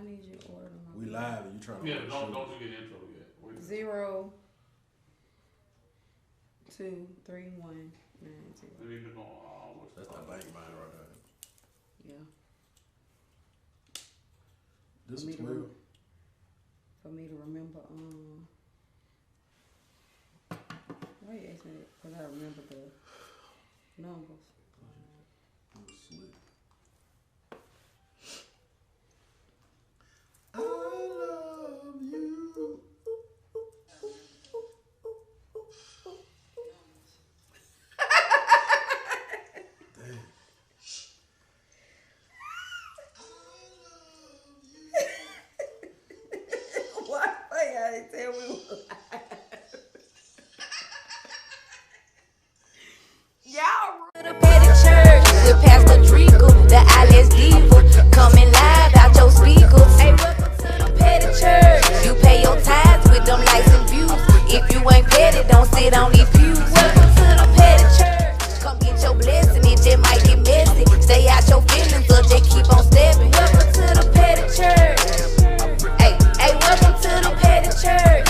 need you to order them. We live and you trying to Yeah, order don't shoes. do the intro yet. Wait. 0, 2, 3, 1, 9, 0. Let me look on. That's that bank mine right there. Yeah. This For me is to 12. For me to remember, why you asking me that? Because I remember the numbers. It was slick. I love you. Dang. Why y'all didn't tell me what? Y'all The petty church with Pastor Drinkle, the Alice Diva, coming live out your speakers. Hey, welcome to the petty church. You pay your tithes with them likes and views. If you ain't petty, don't sit on these pews. Welcome to the petty church. Come get your blessing, it just might get messy. Stay out your feelings or just keep on stepping. Welcome to the petty church. Hey, welcome to the petty church.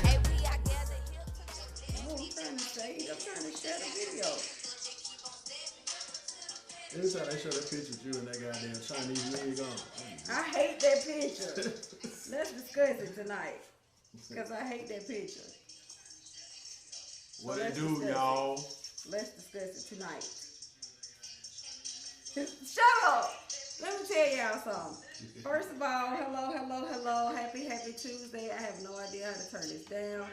Hey, we are gathered here to I'm trying to say, I'm trying to share the video. Every time they show that picture of you and that goddamn Chinese wig on. I hate that picture. Let's discuss it tonight. Because I hate that picture. What Let's it do, discuss y'all? Let's discuss it tonight. Shut up! Let me tell y'all something. First of all, hello. Happy Tuesday. I have no idea how to turn this down.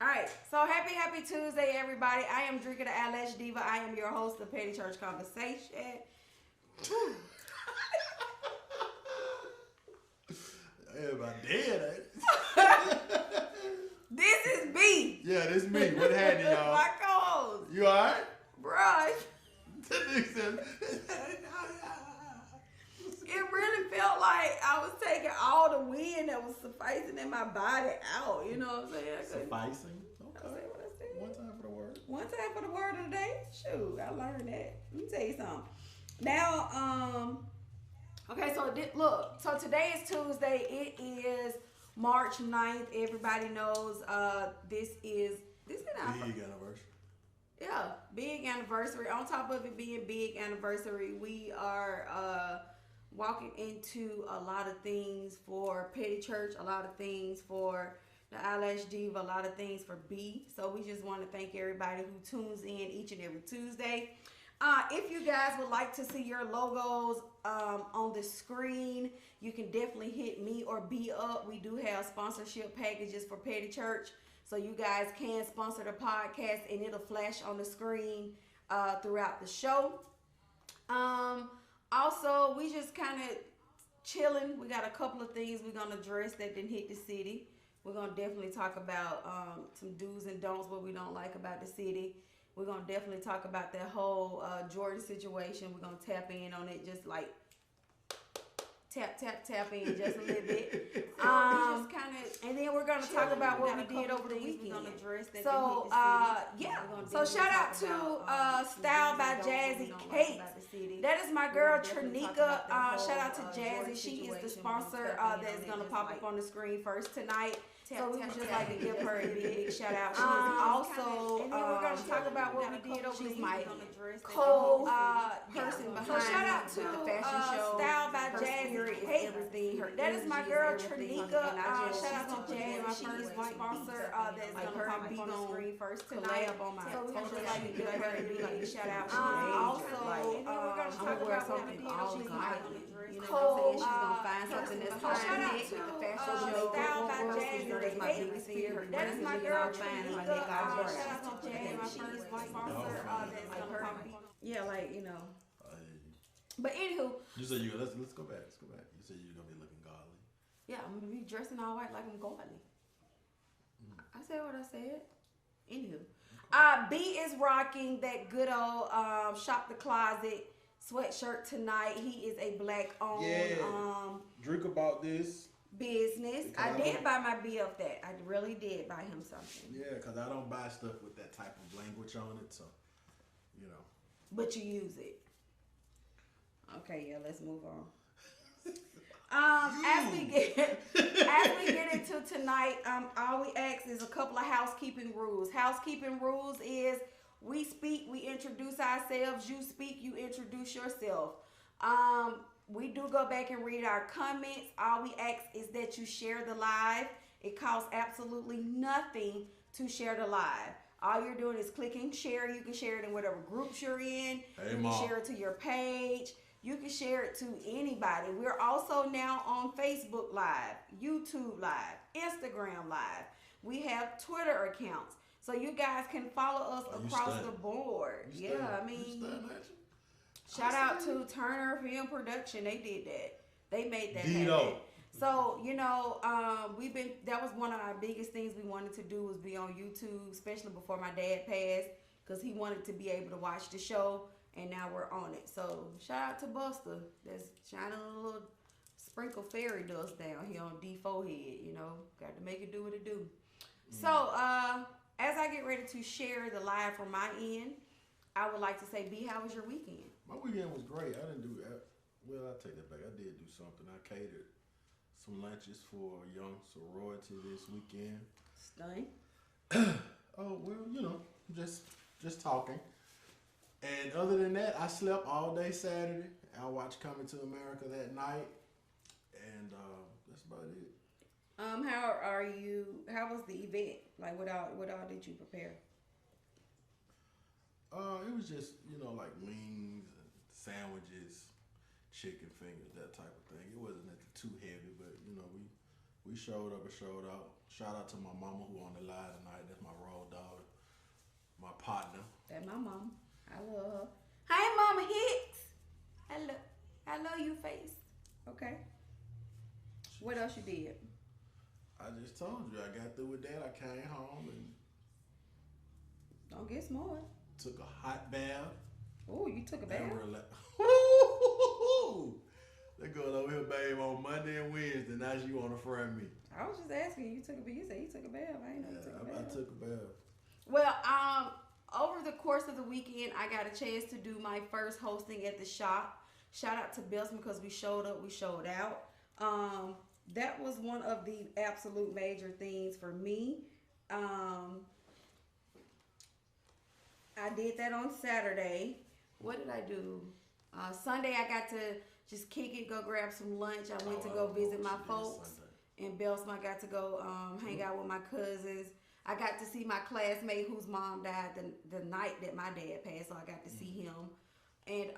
Alright, so happy Tuesday, everybody. I am Drinker the Alice Diva. I am your host of Petty Church Conversation. Everybody dead, ain't it? This is B. Yeah, this me. What happened, y'all? My co-host. You alright? Bruh. That nigga said, It really felt like I was taking all the wind that was sufficing in my body out. You know what I'm saying? I couldn't- sufficing. I Okay. said what I said. One time for the word. One time for the word of the day. Shoot, I learned that. Let me tell you something. Now, okay, so look, so today is Tuesday. It is March 9th. Everybody knows this is our Big anniversary. yeah, big anniversary. On top of it being big anniversary, we are walking into a lot of things for Petty Church, a lot of things for the Eyelash Diva, a lot of things for B. So we just want to thank everybody who tunes in each and every Tuesday. If you guys would like to see your logos on the screen, you can definitely hit me or B up. We do have sponsorship packages for Petty Church. So you guys can sponsor the podcast and it'll flash on the screen throughout the show. Also, we just kind of chilling. We got a couple of things we're going to address that didn't hit the city. We're going to definitely talk about some do's and don'ts, what we don't like about the city. We're going to definitely talk about that whole Jordan situation. We're going to tap in on it, just like tap in just a little bit. And then we're gonna talk about what we did over the weekend. So So shout out to Style by Jazzy Kate. That is my girl Trinika. Shout out to Jazzy. She is the sponsor that's gonna pop up on the screen first tonight. So we would just like to give her a big shout out. She is also, and then we're going to talk about what we did over the weekend. Co-person behind shout out to the fashion show. Style by Jazzy Kate. That is my girl Trinika. Shout out to Jazzy. She is the sponsor that's going to pop up on the screen first tonight. So we would just like to give her a big shout out. She is also, and then we're going to talk about what we did over the weekend. You know what I'm saying? She's gonna find something that's hard with the fashion show. Style by Jazzy. That's my biggest fear. That is my girl Trinika. Shout out to Jazzy, my first sponsor. That's gonna pop up. Yeah, like you know. But anywho. You said you let's go back. Let's go back. You said you're gonna be looking godly. Yeah, I'm gonna be dressing all white like I'm godly. I said what I said. Anywho. B is rocking that good old Shop the Closet sweatshirt tonight. He is a black owned Drink about this business. I did buy my BF that. I really did buy him something. Yeah, because I don't buy stuff with that type of language on it, so you know. But you use it. Okay, yeah, let's move on. As we get into tonight, all we ask is a couple of housekeeping rules. Housekeeping rules is we speak, we introduce ourselves. You speak, you introduce yourself. We do go back and read our comments. All we ask is that you share the live. It costs absolutely nothing to share the live. All you're doing is clicking share. You can share it in whatever groups you're in. You can share it to your page. You can share it to anybody. We're also now on Facebook Live, YouTube Live, Instagram Live. We have Twitter accounts. So you guys can follow us across the board. Yeah, I mean, shout out to Turner Film Production. They did that. They made that happen. So, you know, that was one of our biggest things we wanted to do was be on YouTube, especially before my dad passed, because he wanted to be able to watch the show, and now we're on it. So, shout out to Buster that's shining a little sprinkle fairy dust down here on D4 head, you know, got to make it do what it do. So, as I get ready to share the live from my end, I would like to say, B, how was your weekend? My weekend was great. I didn't do, well, I take that back. I did do something. I catered some lunches for a young sorority this weekend. Stunning. Oh, well, you know, just talking. And other than that, I slept all day Saturday. I watched Coming to America that night. And that's about it. How was the event? Like, what all did you prepare? It was just, you know, like wings and sandwiches, chicken fingers, that type of thing. It wasn't too heavy, but, you know, we showed up and showed out. Shout out to my mama who on the line tonight. That's my road dog, my partner. That's my mom. I love her. Hi, Mama Hicks. I love you, face. Okay. What else you did? I just told you. I got through with that. I came home and don't get smart. Took a hot bath. Oh, you took a bath? That girl over here, babe, on Monday and Wednesday. Now she want to front me. I was just asking. You said you took a bath. I ain't know you took a bath. I took a bath. Well, over the course of the weekend, I got a chance to do my first hosting at the shop. Shout out to Belsman because we showed up, we showed out. That was one of the absolute major things for me. I did that on Saturday. What did I do? Sunday, I got to just kick it, go grab some lunch. I went to go visit my folks. In Belsman, I got to go hang out with my cousins. I got to see my classmate whose mom died the night that my dad passed, so I got to see him. And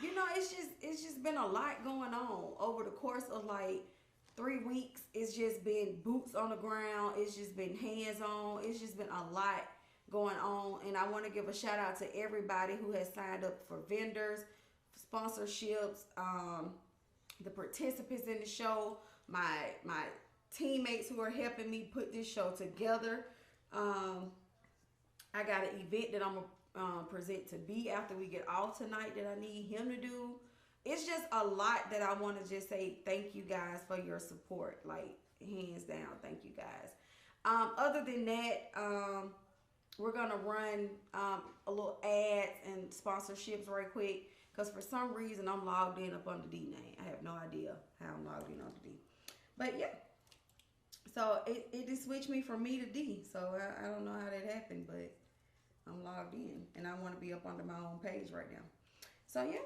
you know, it's just been a lot going on over the course of like 3 weeks. It's just been boots on the ground. It's just been hands on. It's just been a lot going on. And I want to give a shout out to everybody who has signed up for vendors, sponsorships, the participants in the show, my teammates who are helping me put this show together. I got an event that I'm gonna present to B after we get off tonight that I need him to do. It's just a lot that I want to just say thank you guys for your support, like hands down, thank you guys. Other than that, we're gonna run a little ads and sponsorships right quick because for some reason I'm logged in up under D name. I have no idea how I'm logged in under D, but yeah. So it just switched me from me to D. So I don't know how that happened, but I'm logged in and I want to be up under my own page right now. So yeah.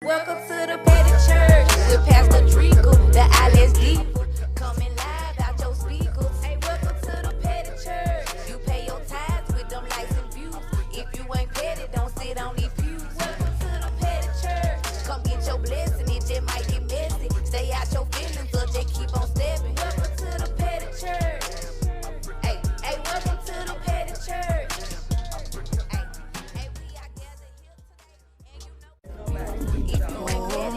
Welcome to the Petty Church with Pastor Drinkle, the Alice Diva, coming live out your speakers. Hey, welcome to the Petty Church. You pay your tithes with them likes and views. If you ain't petty, don't sit on these pews. Welcome to the Petty Church. Come get your blessing, it just might get messy. Stay out your feelings, so just keep on stepping. Welcome to the Petty Church. Hey, welcome to the Petty Church. Hey, we are gathered here today, and you know. If you ain't petty,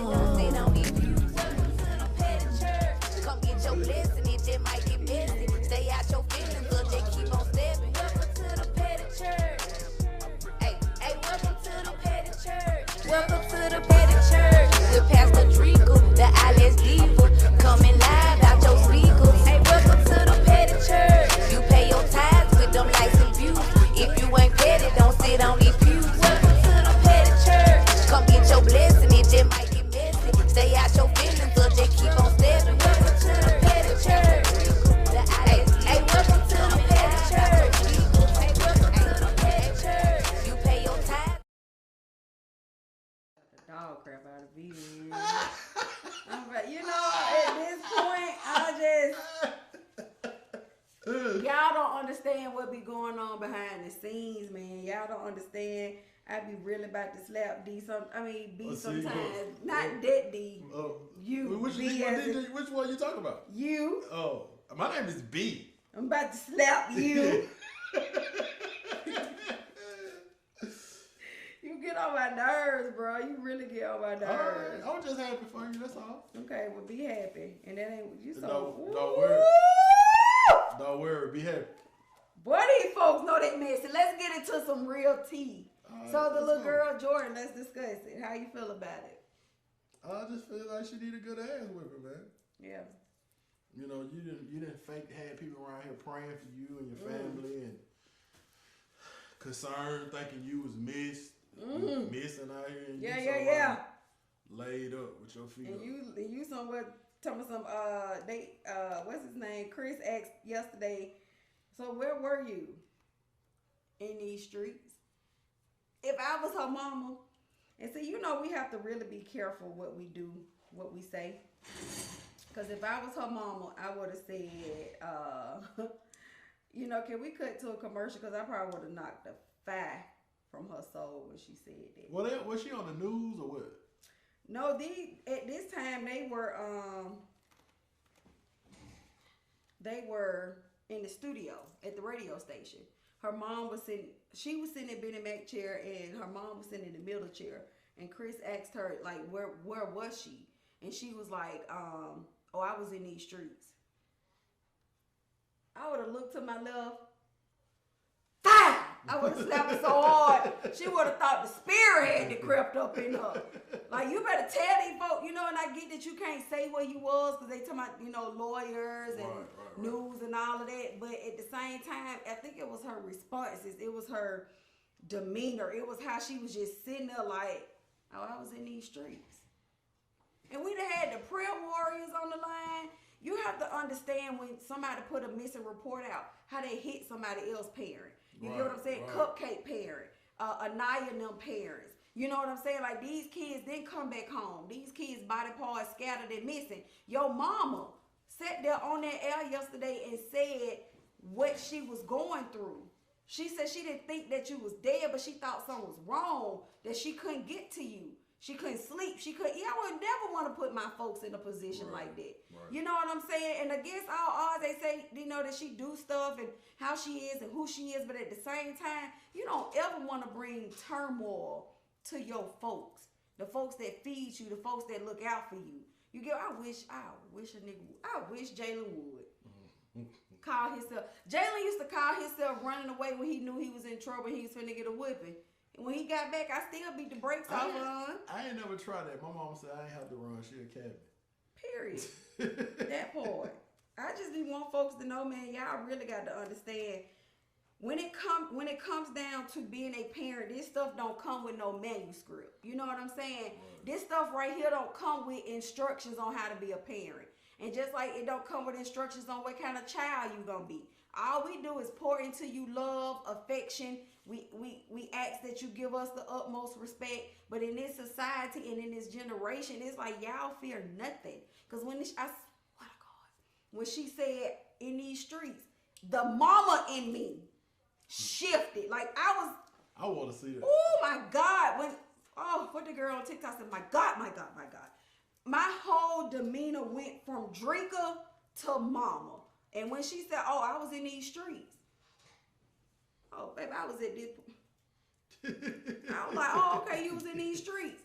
Y'all don't understand what be going on behind the scenes, man. Y'all don't understand. I be really about to slap D B sometimes. Not that D. You. Which one you talking about? You. Oh, my name is B. I'm about to slap you. You get on my nerves, bro. You really get on my nerves. Right. I'm just happy for you. That's all. Okay, well, be happy. And that ain't you. So don't worry. Don't worry. Be happy. Boy, these folks know they messy. Let's get into some real tea. Right, so the little girl Jordan, let's discuss it. How you feel about it? I just feel like she need a good ass whipping, man. Yeah. You know, you didn't fake had people around here praying for you and your family and concerned, thinking you was missing out here. And Yeah. Laid up with your feet and up. you somewhat telling me what's his name? Chris asked yesterday. So where were you in these streets? If I was her mama, and see, you know, we have to really be careful what we do, what we say. Because if I was her mama, I would have said, you know, can we cut to a commercial? Because I probably would have knocked the fire from her soul when she said that. Well, was she on the news or what? No, at this time they were in the studio at the radio station. Her mom was sitting, she was sitting in Benny Mac chair, and her mom was sitting in the middle chair. And Chris asked her, like, where was she? And she was like, oh, I was in these streets. I would have looked to my left. Fire! I would have slapped her so hard, she would have thought the spirit had crept up in her. Like, you better tell these folks, you know, and I get that you can't say where you was because they talking about, you know, lawyers and news and all of that. But at the same time, I think it was her responses. It was her demeanor. It was how she was just sitting there like, oh, I was in these streets. And we done had the prayer warriors on the line. You have to understand when somebody put a missing report out, how they hit somebody else's parent. You get what I'm saying? Cupcake parent, Anaya and them parents. You know what I'm saying? Like, these kids didn't come back home. These kids' body parts scattered and missing. Your mama sat there on that air yesterday and said what she was going through. She said she didn't think that you was dead, but she thought something was wrong, that she couldn't get to you. She couldn't sleep. I would never want to put my folks in a position like that. Right. You know what I'm saying? And against all odds, they say, you know, that she do stuff and how she is and who she is. But at the same time, you don't ever want to bring turmoil to your folks. The folks that feed you, the folks that look out for you. You get, I wish Jalen would call himself. Jalen used to call himself running away when he knew he was in trouble and he was finna get a whipping. When he got back, I still beat the brakes off on. I ain't never tried that. My mama said I ain't have to run. She a cabinet. Period. That part. I just want folks to know, man, y'all really got to understand. When it comes down to being a parent, this stuff don't come with no manuscript. You know what I'm saying? Right. This stuff right here don't come with instructions on how to be a parent. And just like it don't come with instructions on what kind of child you gonna be. All we do is pour into you love, affection. We ask that you give us the utmost respect. But in this society and in this generation, it's like y'all fear nothing. Because when she said in these streets, the mama in me shifted. Like I want to see that. Oh my God. What the girl on TikTok said, my God. My whole demeanor went from Drika to mama. And when she said, oh, I was in these streets. Oh, baby, I was at this. I was like, oh, okay, you was in these streets.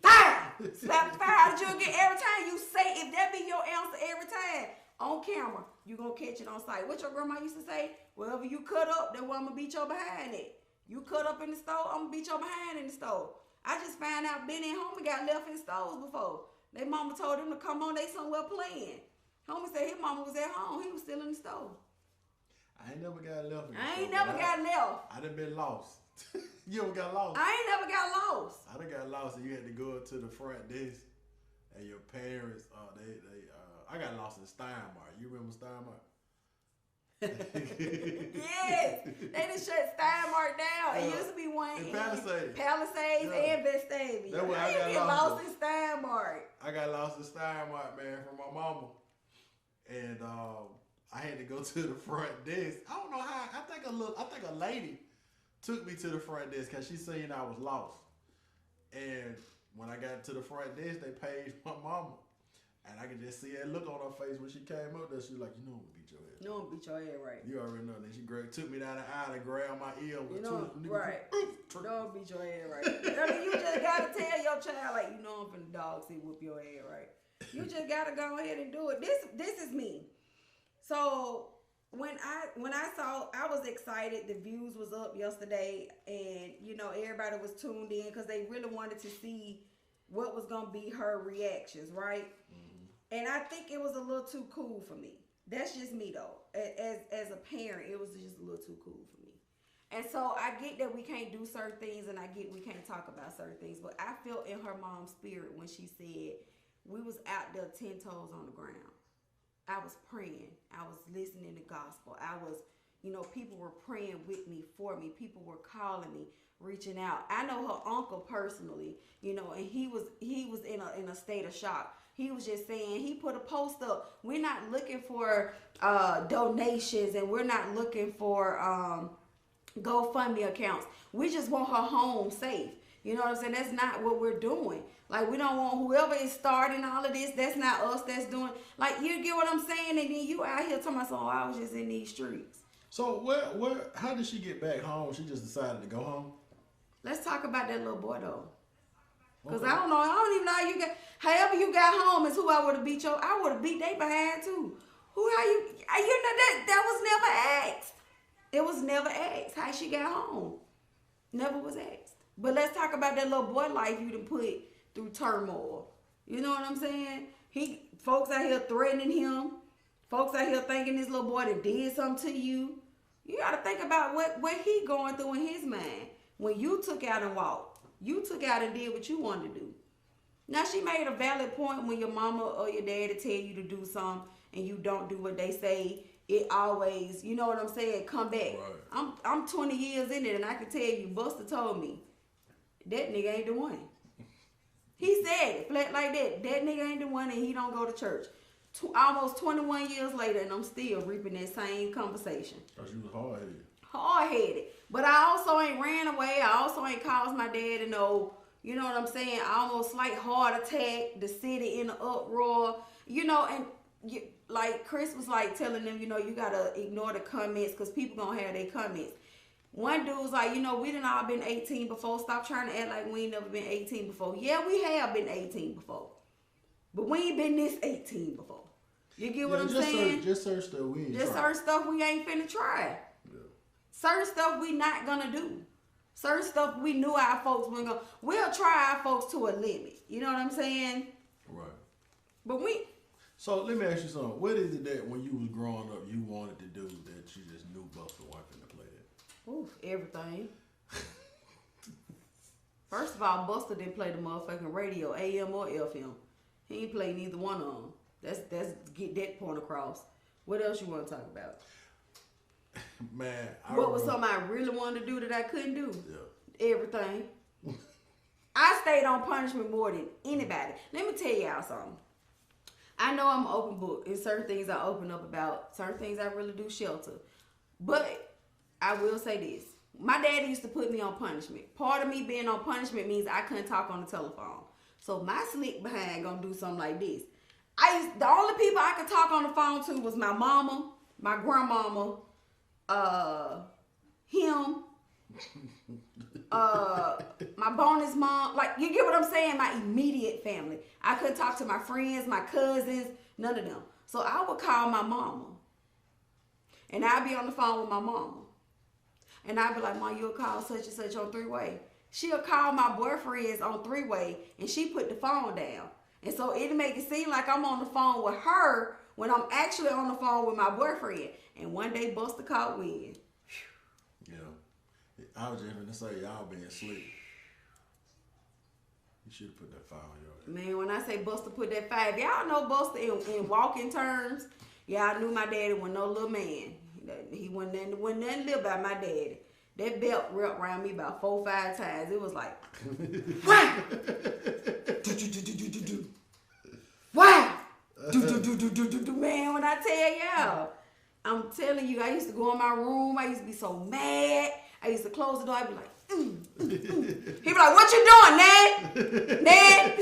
Fire! Slap the fire out of you again. Every time you say, if that be your answer every time, on camera, you going to catch it on sight. What your grandma used to say? Wherever you cut up, that's where I'm going to beat your behind it. You cut up in the stove, I'm going to beat your behind in the stove. I just found out Benny and Homie got left in stoves before. Their mama told them to come on, they somewhere playing. Homie said his mama was at home. He was still in the stove. I ain't never got left. I done been lost. You ever got lost? I ain't never got lost. I done got lost and you had to go up to the front desk and your parents, I got lost in Steinmart. You remember Steinmart? Yes. They done shut Steinmart down. It used to be one in Palisades and Vestavia. That's where I got lost in Steinmart. I got lost in Steinmart, man, from my mama. And I had to go to the front desk. I don't know how. I think a lady took me to the front desk because she seen I was lost. And when I got to the front desk, they paged my mama. And I could just see that look on her face when she came up there. She was like, you know I'm gonna beat your ass. You don't beat your head right. You already know. Then she took me down the aisle and grabbed my ear. You know, right. Don't beat your head right. I mean, you just gotta tell your child, like, you know I'm finna dog sit whoop your head right. You just gotta go ahead and do it. This is me. So when I saw, I was excited. The views was up yesterday, and you know everybody was tuned in because they really wanted to see what was gonna be her reactions, right? And I think it was a little too cool for me. That's just me though. As a parent, it was just a little too cool for me. And so I get that we can't do certain things, and I get we can't talk about certain things. But I felt in her mom's spirit when she said we was out there 10 toes on the ground. I was praying. I was listening to gospel. I was, you know, people were praying with me, for me. People were calling me, reaching out. I know her uncle personally, you know, and he was in a state of shock. He was just saying, he put a post up. We're not looking for donations, and we're not looking for GoFundMe accounts. We just want her home safe. You know what I'm saying? That's not what we're doing. Like, we don't want whoever is starting all of this. That's not us that's doing. Like, you get what I'm saying? And then you out here talking about, so I was just in these streets. So how did she get back home? She just decided to go home? Let's talk about that little boy, though. Because Okay. I don't even know how you got, however you got home is who I would have beat I would have beat they behind too. You know, that was never asked. It was never asked how she got home. Never was asked. But let's talk about that little boy life you done put through turmoil. You know what I'm saying? Folks out here threatening him. Folks out here thinking this little boy that did something to you. You got to think about what he going through in his mind. When you took out and walked. You took out and did what you wanted to do. Now, she made a valid point when your mama or your daddy tell you to do something and you don't do what they say. It always, you know what I'm saying, come back. Right. I'm 20 years in it, and I can tell you, Buster told me, that nigga ain't the one. He said it flat like that. That nigga ain't the one, and he don't go to church. Almost 21 years later, and I'm still reaping that same conversation. Because you was hard-headed. Hard-headed. But I also ain't ran away. I also ain't caused my dad to know, you know what I'm saying, almost like heart attack, the city in an uproar, you know, and like Chris was like telling them, you know, you got to ignore the comments because people going to have their comments. One dude was like, you know, we done all been 18 before. Stop trying to act like we ain't never been 18 before. Yeah, we have been 18 before. But we ain't been this 18 before. You get what I'm saying? Just search stuff we ain't Just certain stuff we ain't finna try. Yeah. Certain stuff we not gonna do. Certain stuff we knew our folks weren't gonna. We'll try our folks to a limit. You know what I'm saying? Right. But So let me ask you something. What is it that when you was growing up you wanted to do that you just knew Buster wasn't to play that? oof, everything. First of all, Buster didn't play the motherfucking radio, AM or FM. He ain't play neither one of them. That's get that point across. What else you want to talk about? Man, What was something I really wanted to do that I couldn't do? Yeah. Everything. I stayed on punishment more than anybody. Let me tell y'all something. I know I'm an open book, and certain things I open up about, certain things I really do shelter. But I will say this. My daddy used to put me on punishment. Part of me being on punishment means I couldn't talk on the telephone. So my slick behind gonna do something like this. The only people I could talk on the phone to was my mama, my grandmama, him, my bonus mom. Like, you get what I'm saying? My immediate family. I couldn't talk to my friends, my cousins, none of them. So I would call my mama. And I'd be on the phone with my mama. And I'd be like, Mom, you'll call such and such on 3-way. She'll call my boyfriends on 3-way, and she put the phone down. And so it'll make it seem like I'm on the phone with her when I'm actually on the phone with my boyfriend. And one day Buster caught wind. Yeah. I was just going to say, y'all being asleep. You should have put that file on your head. Man, when I say Buster put that 5, y'all know Buster in walking terms. Y'all knew my daddy was no little man. He wasn't nothing live by my daddy. That belt wrapped around me about 4 or 5 times. It was like, wow! Wow! Man, when I tell y'all, I'm telling you, I used to go in my room. I used to be so mad. I used to close the door. I'd be like, He'd be like, what you doing, Ned? Ned?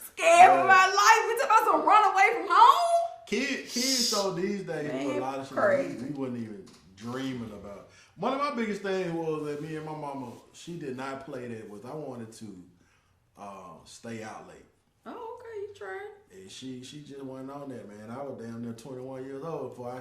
Scared for my life. We took us to run away from home. Kids so these days do a lot of shit we wasn't even dreaming about. One of my biggest things was that me and my mama, she did not play that with. I wanted to stay out late. Oh, okay, you tried. And she just went on that, man. I was damn near 21 years old before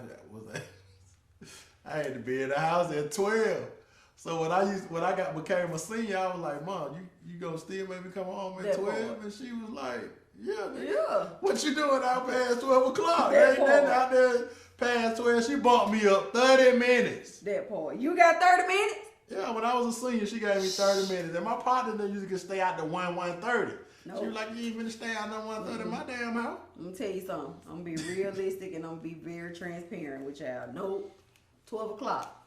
I had to be in the house at 12. So when I became a senior, I was like, Mom, you gonna still make me come home at 12? And she was like, yeah, nigga. Yeah. What you doing out past 12 o'clock? Ain't nothing out there past 12. She bumped me up 30 minutes. That part. You got 30 minutes? Yeah, when I was a senior, she gave me 30 minutes. And my partner used to stay out to 1:30. Nope. She was like, you ain't finna stay out no 1:30 in my damn house. I'm gonna tell you something. I'm gonna be realistic and I'm gonna be very transparent with y'all. Nope. 12 o'clock.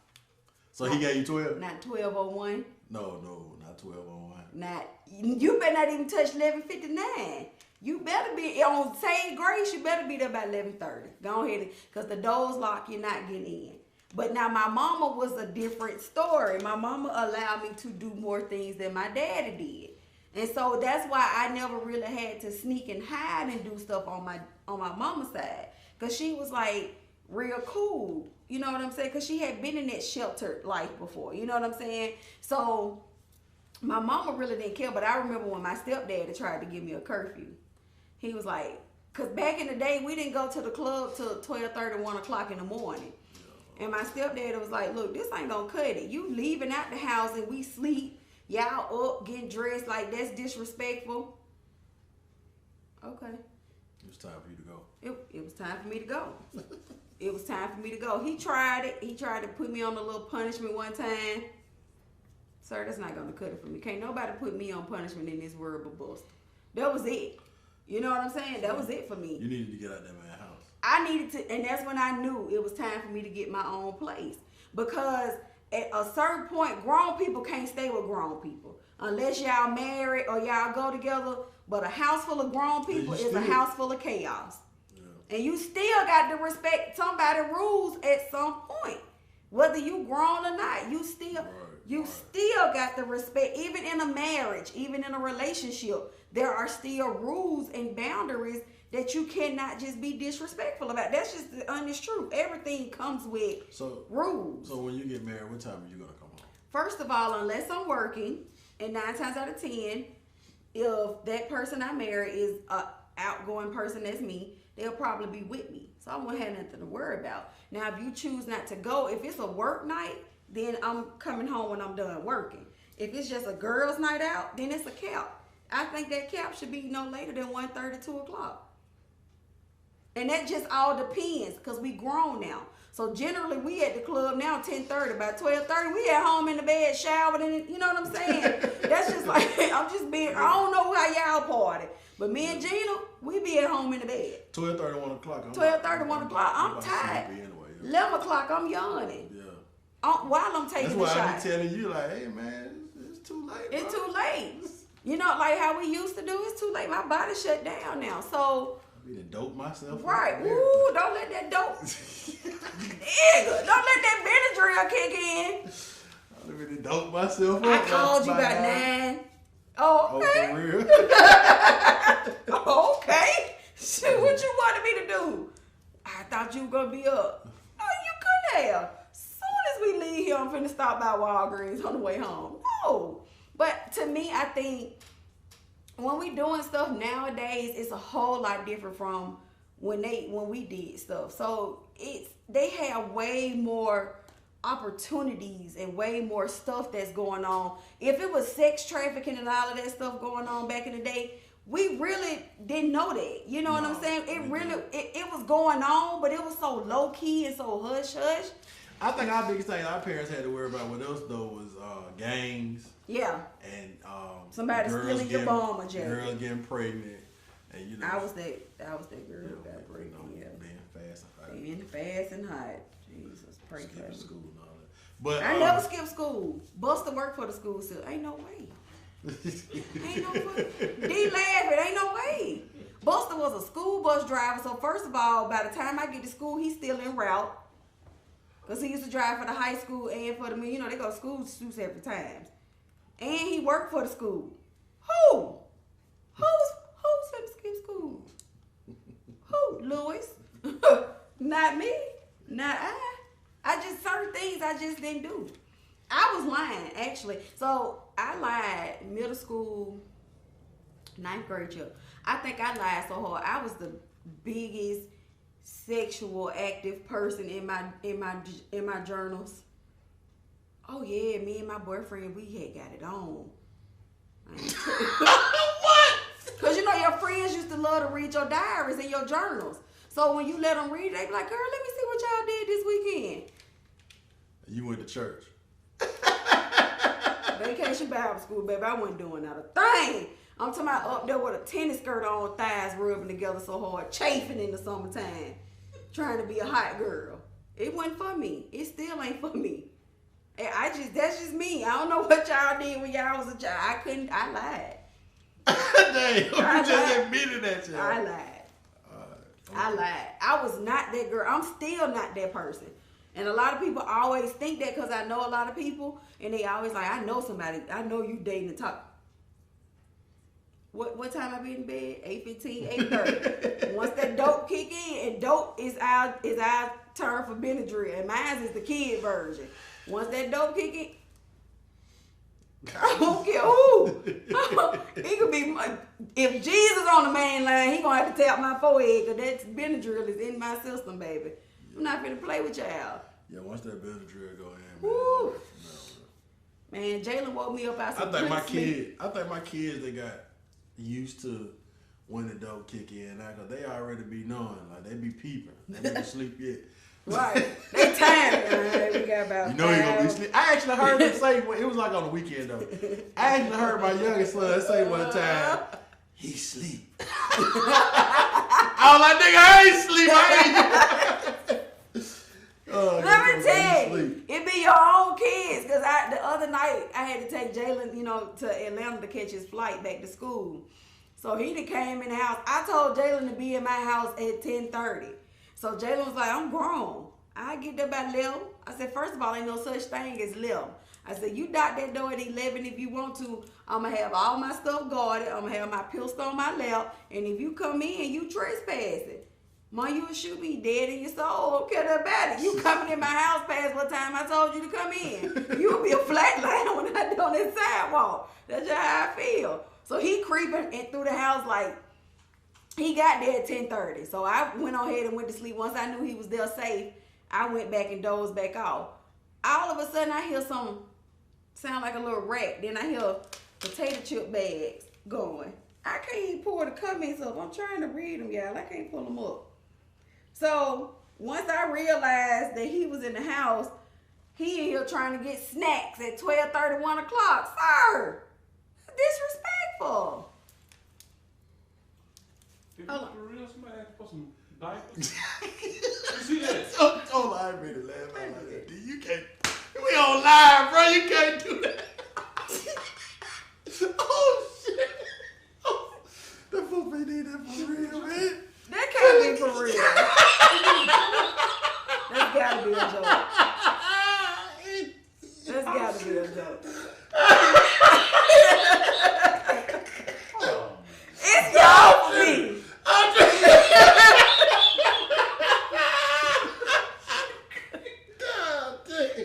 So he gave you 12? Not 12:01. No, not 12:01. Not. You better not even touch 11:59. You better be on same grace. You better be there by 11:30. Go ahead, because the doors lock. You're not getting in. But now my mama was a different story. My mama allowed me to do more things than my daddy did, and so that's why I never really had to sneak and hide and do stuff on my mama's side, because she was like real cool. You know what I'm saying? Because she had been in that sheltered life before. You know what I'm saying? So my mama really didn't care. But I remember when my stepdad tried to give me a curfew. He was like, because back in the day, we didn't go to the club till 12:30, 1 o'clock in the morning. And my stepdad was like, look, this ain't gonna cut it. You leaving out the house and we sleep. Y'all up, getting dressed, like that's disrespectful. Okay. It was time for you to go. It was time for me to go. It was time for me to go. He tried it. He tried to put me on a little punishment one time. Sir, that's not gonna cut it for me. Can't nobody put me on punishment in this world but Buster. That was it. You know what I'm saying? That was it for me. You needed to get out that man's house. I needed to, and that's when I knew it was time for me to get my own place. Because at a certain point, grown people can't stay with grown people. Unless y'all married or y'all go together. But a house full of grown people is a house full of chaos. Yeah. And you still got to respect somebody's rules at some point. Whether you grown or not, you still got to respect. Even in a marriage, even in a relationship, there are still rules and boundaries that you cannot just be disrespectful about. That's just the honest truth. Everything comes with rules. So when you get married, what time are you gonna come home? First of all, unless I'm working, and 9 times out of 10, if that person I marry is an outgoing person that's me, they'll probably be with me. So I won't have nothing to worry about. Now, if you choose not to go, if it's a work night, then I'm coming home when I'm done working. If it's just a girls' night out, then it's a cap. I think that cap should be no later than 1:30, 2 o'clock. And that just all depends, because we grown now. So generally, we at the club now 10:30. By 12:30, we at home in the bed, showered, and you know what I'm saying? That's just like, I'm just being, I don't know how y'all party. But me and Gina, we be at home in the bed. 12:30, 1 o'clock. 12:30, 1 o'clock, I'm tired. Anyway, 11 o'clock, I'm yawning. Yeah. While I'm taking the shot. That's why I be telling you, like, hey, man, it's too late, bro. It's too late. You know, like how we used to do, it's too late. My body shut down now, so. I be to dope myself. Right. Ooh, don't let that dope. Nigga, don't let that Benadryl kick in. I be to dope myself up. I called you about 9. Oh, okay. Oh, for real? Okay. Shit, what you wanted me to do? I thought you were going to be up. Oh, you couldn't have. Soon as we leave here, I'm finna stop by Walgreens on the way home. No. But to me, I think when we doing stuff nowadays, it's a whole lot different from when we did stuff. So they have way more opportunities and way more stuff that's going on. If it was sex trafficking and all of that stuff going on back in the day, we really didn't know that. You know what I'm saying? It was going on, but it was so low key and so hush hush. I think our biggest thing our parents had to worry about with us though was gangs. Yeah. And somebody stealing your bomber jacket. Girls getting pregnant. And you know, I was that girl who got pregnant. Yeah. Being fast and hot. Jesus, pray for me. School and all that. But I never skipped school. Buster worked for the school still. Ain't no way. Ain't no way. D laughing. Ain't no way. Buster was a school bus driver. So first of all, by the time I get to school, he's still en route. Because he used to drive for the high school and for the, you know, they go to school two separate times. And he worked for the school. Who? Who's going to skip school? Who? Louis? Not me. Not I. I just, certain things I just didn't do. I was lying, actually. So I lied middle school, 9th grade year. I think I lied so hard. I was the biggest sexual active person in my journals. Oh yeah, me and my boyfriend, we had got it on. What? Cause you know your friends used to love to read your diaries and your journals. So when you let them read, they be like, "Girl, let me see what y'all did this weekend." You went to church. Vacation Bible school, baby. I wasn't doing not a thing. I'm talking about up there with a tennis skirt on, thighs rubbing together so hard, chafing in the summertime, trying to be a hot girl. It wasn't for me. It still ain't for me. And that's just me. I don't know what y'all did when y'all was a child. I lied. Damn, you just admitted that shit. I lied. I lied. I was not that girl. I'm still not that person. And a lot of people always think that because I know a lot of people, and they always like, I know somebody. I know you dating and talk. What time I be in bed? 8:15, 8:30. Once that dope kick in, and dope is our term for Benadryl, and mine is the kid version. Once that dope kick in, I don't care who. He could be if Jesus on the main line, he gonna have to tap my forehead because that Benadryl is in my system, baby. I'm not finna play with y'all. Yeah, once that Benadryl go in, woo. Man, Jalen woke me up out some I think my kids they got used to when the dope kick in now because they already be knowing, like they be peeping. They never sleep yet. Right. They tired. We got about you know he gonna be sleep. I actually heard them say it was like on the weekend though. I actually heard my youngest son say one time, he sleep. I was like, nigga, I ain't sleep. Let me tell you, it be your own kids. Cause the other night I had to take Jalen, to Atlanta to catch his flight back to school. So he done came in the house. I told Jalen to be in my house at 10:30. So Jalen was like, I'm grown. I get there by 11. I said, first of all, ain't no such thing as 11. I said, you knock that door at 11 if you want to. I'm going to have all my stuff guarded. I'm going to have my pistol on my lap. And if you come in, you trespassing. Man, you will shoot me dead in your soul. Don't care about it. You coming in my house past what time I told you to come in. You will be a flat line when I do on that sidewalk. That's just how I feel. So he creeping in through the house like, he got there at 10:30. So I went on ahead and went to sleep. Once I knew he was there safe, I went back and dozed back off. All of a sudden, I hear something sound like a little rat. Then I hear potato chip bags going. I can't even pull the comments up. I'm trying to read them, y'all. I can't pull them up. So once I realized that he was in the house, he in here trying to get snacks at 12:30, 1 o'clock. Sir, disrespectful. Hold on. For real, somebody asked for some diapers. You see that? Don't lie, me to laugh out like that. You can't. We on live, bro. You can't do that. Oh shit. Oh, that fool did that for real, man. That can't be for real. That's gotta be a joke. That's gotta be a joke. It's your feet.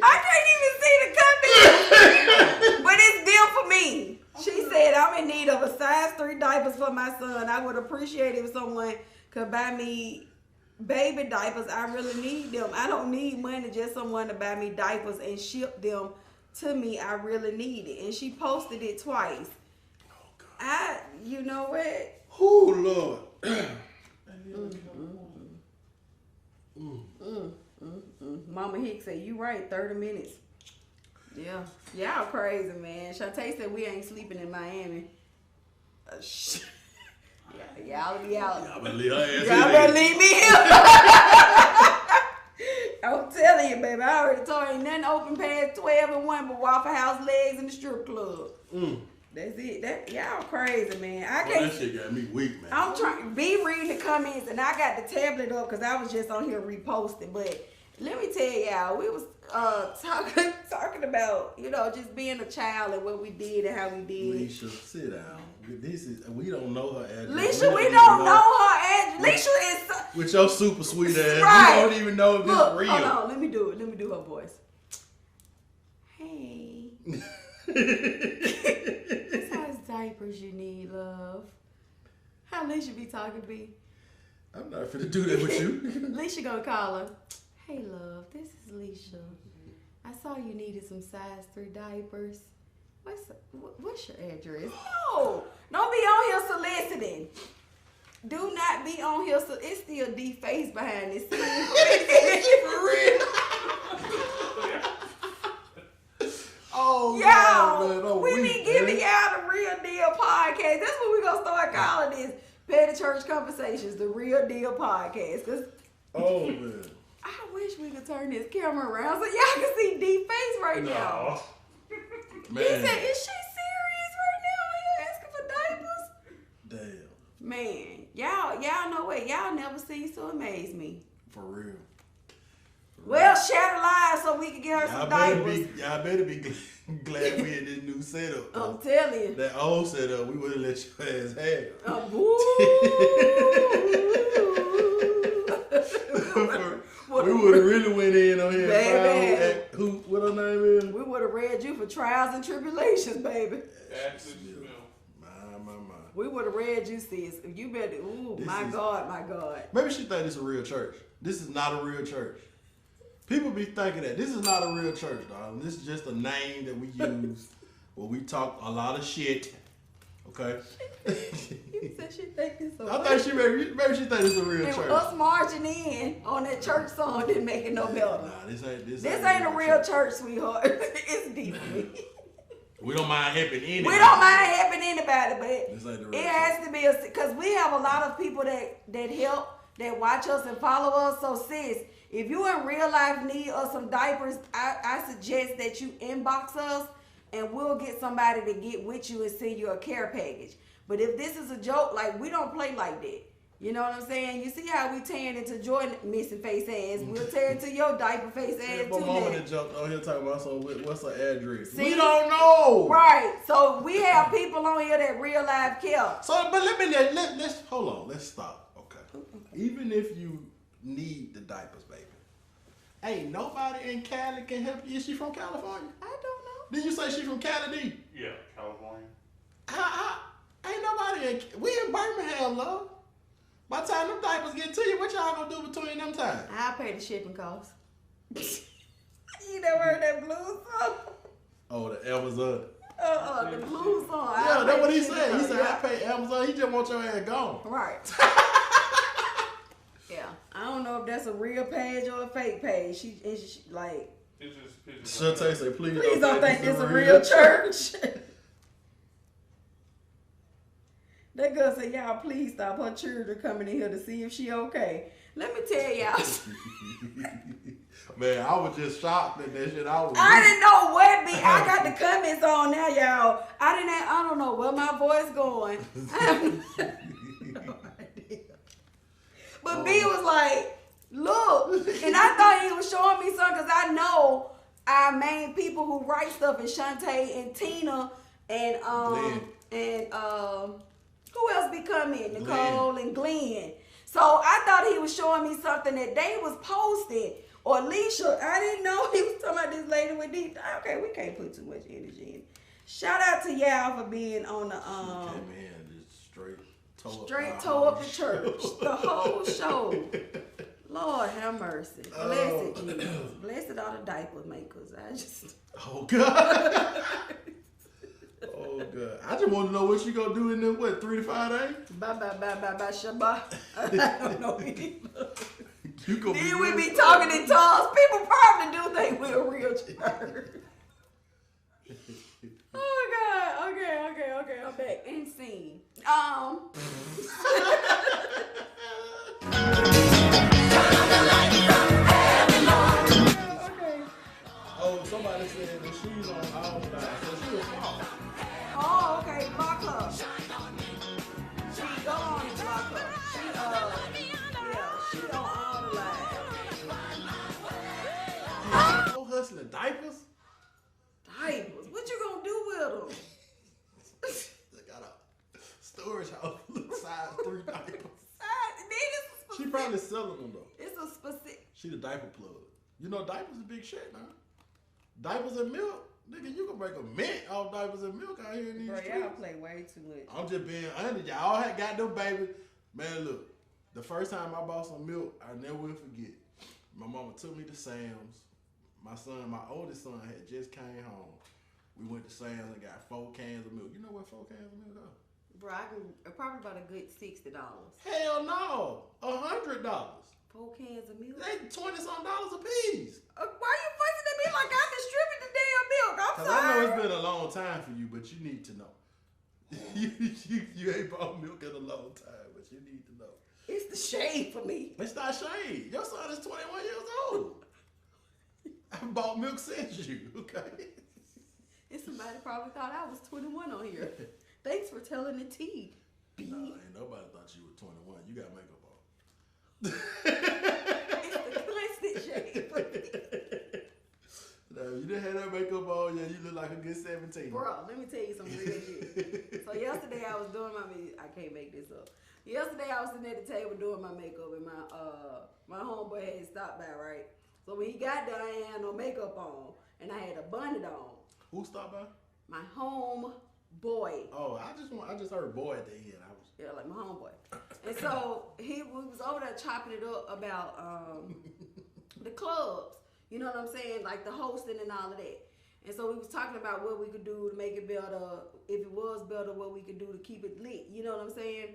I can't even see the comment. But it's built for me. She said, I'm in need of a size 3 diapers for my son. I would appreciate it if someone could buy me baby diapers. I really need them. I don't need money, just someone to buy me diapers and ship them to me. I really need it. And she posted it twice. You know what? Oh, Lord. Mama Hicks said, you right, 30 minutes. Yeah. Y'all crazy, man. Shantae said we ain't sleeping in Miami. Y'all be out. Y'all better leave her ass Y'all in better there. leave me here. I'm telling you, baby. I already told you ain't nothing open past 12 and 1 but Waffle House legs and the strip club. That's it. That y'all crazy, man. I Boy, can't. that shit got me weak, man. I'm trying be reading the comments, and I got the tablet up because I was just on here reposting. But let me tell y'all, we was talking about just being a child and what we did and how we did. Leisha, sit down. We don't know her address. Leisha, we don't know her address. Leisha is with your super sweet ass. right. We don't even know if Look, it's real. hold on, let me do it. Let me do her voice. Hey. What size diapers you need, love? How Leisha be talking to me? I'm not finna do that with you. Leisha gonna call her. Hey, love, this is Leisha. I saw you needed some size 3 diapers. What's your address? No, don't be on here soliciting. Do not be on here. It's still D-Face behind this scene. For real. Oh, Y'all, man, oh, we be giving y'all the Real Deal Podcast. That's what we gonna start calling this Petty Church Conversations, the Real Deal Podcast. Cause oh man, I wish we could turn this camera around so y'all can see D-Face right now. No. man. He said, "Is she serious right now? Here asking for diapers?" Damn, Man, y'all know what? Y'all never seen so amaze me. for real. Well, share the live so we can get her some diapers. Y'all better be glad we in this new setup. I'm telling you. That old setup, we wouldn't let your ass have it. We would have really went in on here. Baby. What her name is? We would have read you for trials and tribulations, baby. That's it. My. We would have read you, sis. You better. Ooh, my God. Maybe she think this is a real church. This is not a real church. People be thinking that this is not a real church, dog. This is just a name that we use where we talk a lot of shit. Okay. You said she think this. I think maybe she think this is a real And church. us marching in on that church song didn't make it no better. Nah, this ain't a real church, sweetheart. It's deep. We don't mind helping anybody. We don't mind helping anybody, but This ain't the real it has to be because we have a lot of people that help, that watch us and follow us. So sis, if you in real life need of some diapers, I suggest that you inbox us and we'll get somebody to get with you and send you a care package. But if this is a joke, like, we don't play like that. You know what I'm saying? You see how we tearing into Jordan missing face ass. We'll tear into your diaper face ass My too. mama Then. that jumped on here talking about what's her address. See? We don't know. Right. So we have people on here that real life care. So, but let's hold on. Let's stop. Okay. Even if you need the diapers, baby, ain't nobody in Cali can help you. Is she from California? I don't know. Did you say she from Cali? D? Yeah, California. Ain't nobody we in Birmingham, love. By the time them diapers get to you, what y'all gonna do between them times? I'll pay the shipping costs. You never heard that blues song? Oh, the Amazon. The blues song. Yeah, that's what he said. He said, I pay Amazon. He just want your ass gone. Right. Yeah. I don't know if that's a real page or a fake page. She like, It's just Shantae say, please don't think this a real church. That girl said, y'all please stop. Her children coming in here to see if she okay. Let me tell y'all. Man, I was just shocked at that shit. I didn't know what I got the comments on now, y'all. I don't know where my voice going. I have no idea. But B was like, look. And I thought he was showing me something because I know our main people who write stuff is Shantae and Tina and who else be coming? Nicole and Glenn. So I thought he was showing me something that they was posting. Or Alicia, I didn't know he was talking about this lady with these. Okay, we can't put too much energy in. Shout out to y'all for being on the came in just straight toe up the church. The whole show. Lord have mercy. Blessed Jesus. Blessed all the diaper makers. Oh God. Oh God. I just want to know what you gonna do in them 3 to 5 days? Bye Shabbat. I don't know either. Then we be talking in tongues. People probably do think we're a real church. Oh God. Okay. I'm back. And scene. Okay. Oh, somebody said that she's on all time, so she was small. Oh, okay. said diapers? Diapers. What you gonna do with them? They got a storage house, size 3 diapers. Niggas. She probably selling them though. It's a specific. She the diaper plug. You know diapers is big shit now. Diapers and milk, nigga, you can make a mint off diapers and milk out here in these Bro, streets. y'all play way too much. I'm just being honest. Y'all had got them babies. Man, look, the first time I bought some milk, I never will forget. My mama took me to Sam's. My oldest son had just came home. We went to Sam's and got 4 cans of milk. You know what 4 cans of milk are? Bro, I can probably about a good $60. Hell no, $100. 4 cans of milk. They $20-some a piece. Why you fussing at me like I distribute the damn milk? I'm Cause sorry. I know it's been a long time for you, but you need to know. you ain't bought milk in a long time, but you need to know. It's the shade for me. It's not shade. Your son is 21 years old. I bought milk since you, okay? And somebody probably thought I was 21 on here. Thanks for telling the tea. No, ain't nobody thought you were 21. You got makeup on. It's the constant shade for me. No, you didn't have that makeup on, yeah, you look like a good 17. Bro, let me tell you some real shit. So yesterday I was doing I can't make this up. Yesterday I was sitting at the table doing my makeup and my homeboy had stopped by, right? So when he got there, I ain't had no makeup on and I had a bonnet on. Who stopped by? My homeboy. Oh, I just heard boy at the end. Yeah, like my homeboy. And so we was over there chopping it up about the clubs. You know what I'm saying? Like the hosting and all of that. And so we was talking about what we could do to make it better. If it was better, what we could do to keep it lit. You know what I'm saying?